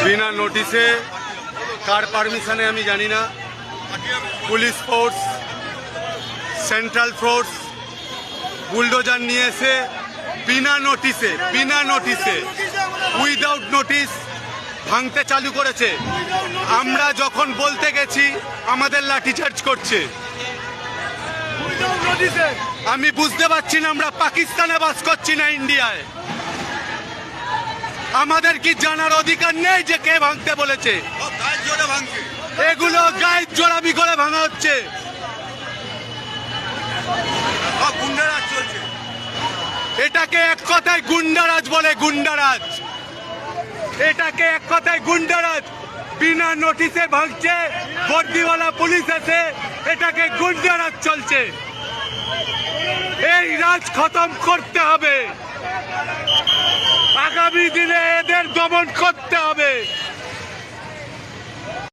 বিনা নোটিশে কার পারমিশনে আমি জানি না, police force, central force bulldozer নিয়ে এসে বিনা নোটিশে উইদাউট নোটিশ ভাঙতে চালু করেছে। আমরা যখন বলতে গেছি আমাদের লাঠিচার্জ করছে। আমি বুঝতে পারছি না আমরা পাকিস্তানে বাস করছি না ইন্ডিয়ায়। আমাদের কি জানার অধিকার নেই যে কে ভাঙতে বলেছে? এগুলো গায়ের জোড়ামি করে ভাঙা হচ্ছে। এটাকে এক কথায় গুন্ডারাজ বলে, গুন্ডারাজ। এটাকে এক কথায় গুন্ডারাজ। বিনা নোটিশে ভাঙছে, বর্দিওয়ালা পুলিশ আছে, এটাকে গুন্ডারাজ চলছে। এই রাজ খতম করতে হবে। আগামী দিনে এদের দমন করতে হবে।